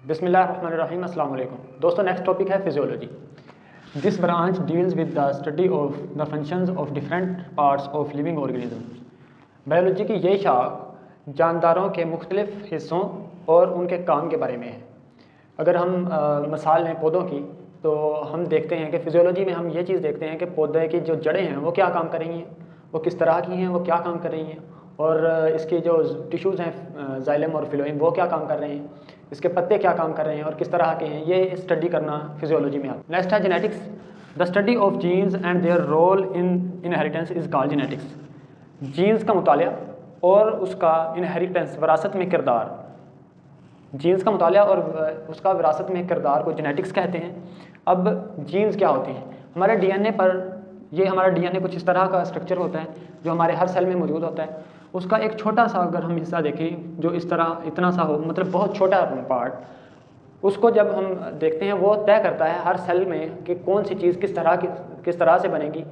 बिस्मिल्लाहिर्रहमानिर्रहीम, अस्सलाम वालेकुम। दोस्तों, नेक्स्ट टॉपिक है physiology. This branch deals with the study of the functions of different parts of living organism. Biology की ये शाख जानदारों के मुख्तलिफ हिस्सों और उनके काम के बारे में है। अगर हम मिसाल लें पौधों की, तो हम देखते हैं कि फिजियोलॉजी में हम ये चीज़ देखते हैं कि पौधे की जो जड़ें हैं वो क्या काम कर रही हैं, वो किस तरह की हैं, वो क्या काम कर रही हैं, और इसके जो टिश्यूज़ हैं जाइलम और फिलोएम वो क्या काम कर रहे हैं, इसके पत्ते क्या काम कर रहे हैं और किस तरह के हैं, ये स्टडी करना फिजियोलॉजी में आता है। नेक्स्ट है genetics. The study of genes and their role in inheritance is called genetics. Genes का मुतालिया और उसका इनहेरिटेंस विरासत में किरदार, जीन्स का मुतालिया और उसका विरासत में किरदार को जेनेटिक्स कहते हैं। अब जीन्स क्या होती हैं? हमारे डीएनए पर, ये हमारा डीएनए कुछ इस तरह का स्ट्रक्चर होता है जो हमारे हर सेल में मौजूद होता है। उसका एक छोटा सा अगर हम हिस्सा देखें जो इस तरह इतना सा हो, मतलब बहुत छोटा पार्ट, उसको जब हम देखते हैं वो तय करता है हर सेल में कि कौन सी चीज़ किस तरह से बनेगी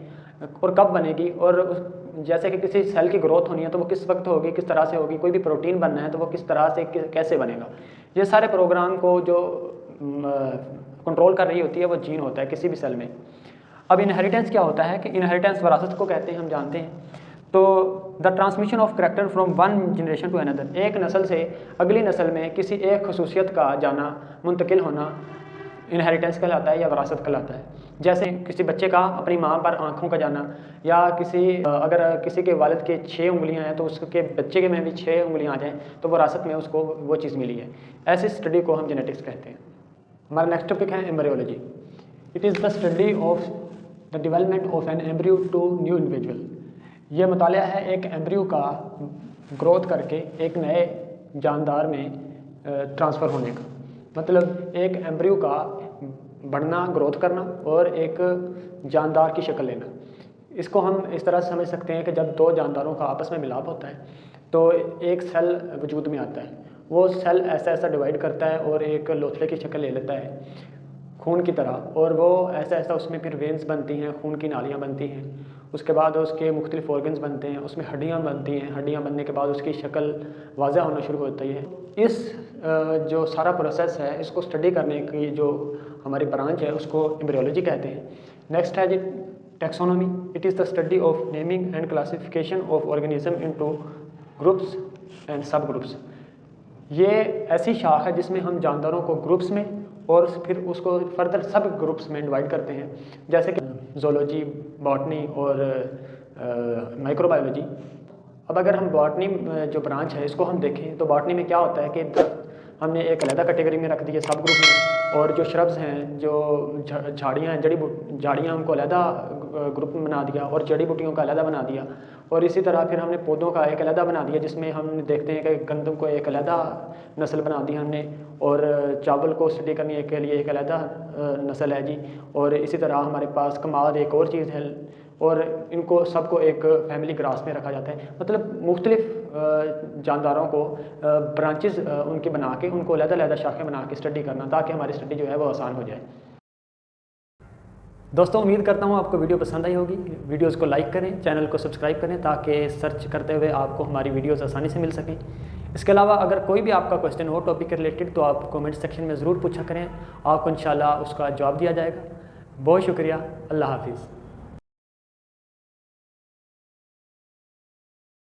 और कब बनेगी। और जैसे कि किसी सेल की ग्रोथ होनी है तो वो किस वक्त होगी, किस तरह से होगी, कोई भी प्रोटीन बनना है तो वो किस तरह से कैसे बनेगा। ये सारे प्रोग्राम को जो कंट्रोल कर रही होती है वो जीन होता है किसी भी सेल में। अब इनहेरिटेंस क्या होता है कि इनहेरिटेंस विरासत को कहते हैं, हम जानते हैं। तो the transmission of character from one generation to another, एक नस्ल से अगली नस्ल में किसी एक खसूसियत का जाना, मुंतकिल होना इनहेरिटेंस कहलाता है या विरासत कहलाता है। जैसे किसी बच्चे का अपनी माँ पर आँखों का जाना, या अगर किसी के वालिद के 6 उंगलियाँ हैं तो उसके बच्चे के में भी 6 उंगलियाँ आ जाएँ तो विरासत में उसको वो चीज़ मिली है। ऐसी स्टडी को हम जेनेटिक्स कहते हैं। हमारा नेक्स्ट टॉपिक है embryology. It is the study of the development of an embryo to new individual. यह मुतालिया है एक एम्ब्रियो का ग्रोथ करके एक नए जानदार में ट्रांसफ़र होने का। मतलब एक एम्ब्रियो का बढ़ना, ग्रोथ करना और एक जानदार की शक्ल लेना। इसको हम इस तरह से समझ सकते हैं कि जब 2 जानदारों का आपस में मिलाप होता है तो एक सेल वजूद में आता है। वो सेल ऐसा ऐसा डिवाइड करता है और एक लोथड़े की शक्ल ले लेता है खून की तरह, और वो ऐसा ऐसा उसमें फिर वेंस बनती हैं, खून की नालियाँ बनती हैं। उसके बाद उसके मुख्तलिफ ऑर्गन्स बनते हैं, उसमें हड्डियाँ बनती हैं। हड्डियाँ बनने के बाद उसकी शक्ल वाज़ह होना शुरू होती है। इस जो सारा प्रोसेस है, इसको स्टडी करने की जो हमारी ब्रांच है उसको एम्ब्रियोलॉजी कहते हैं। नेक्स्ट है जी taxonomy. It is the study of naming and classification of organism into groups and sub groups. ये ऐसी शाख है जिसमें हम जानदारों को ग्रुप्स में और फिर उसको फर्दर सब ग्रुप्स में डिवाइड करते हैं, जैसे कि ज़ूलॉजी, बॉटनी और माइक्रोबायोलॉजी। अब अगर हम बॉटनी जो ब्रांच है इसको हम देखें तो बॉटनी में क्या होता है कि हमने एक अलग कैटेगरी में रख दी है सब ग्रुप में, और जो श्रब्स हैं, जो झाड़ियाँ हैं, झाड़ियाँ उनको अलहदा ग्रुप में बना दिया और जड़ी बूटियों का अलहदा बना दिया। और इसी तरह फिर हमने पौधों का एक अलहदा बना दिया, जिसमें हम देखते हैं कि गंदम को एक अलहदा नस्ल बना दी हमने, और चावल को स्टडी करने के लिए एक अलहदा नस्ल है जी। और इसी तरह हमारे पास कमाद एक और चीज़ है, और इनको सबको एक फैमिली ग्रास में रखा जाता है। मतलब मुख्तलिफ जानदारों को ब्रांचेस उनकी बना के उनको अलग-अलग शाखें बना के स्टडी करना, ताकि हमारी स्टडी जो है वो आसान हो जाए। दोस्तों, उम्मीद करता हूँ आपको वीडियो पसंद आई होगी। वीडियोज़ को लाइक करें, चैनल को सब्सक्राइब करें ताकि सर्च करते हुए आपको हमारी वीडियोज़ आसानी से मिल सकें। इसके अलावा अगर कोई भी आपका क्वेश्चन हो टॉपिक के रिलेटेड तो आप कमेंट सेक्शन में ज़रूर पूछा करें, आपको इंशाल्लाह उसका जवाब दिया जाएगा। बहुत शुक्रिया। अल्लाह हाफिज़।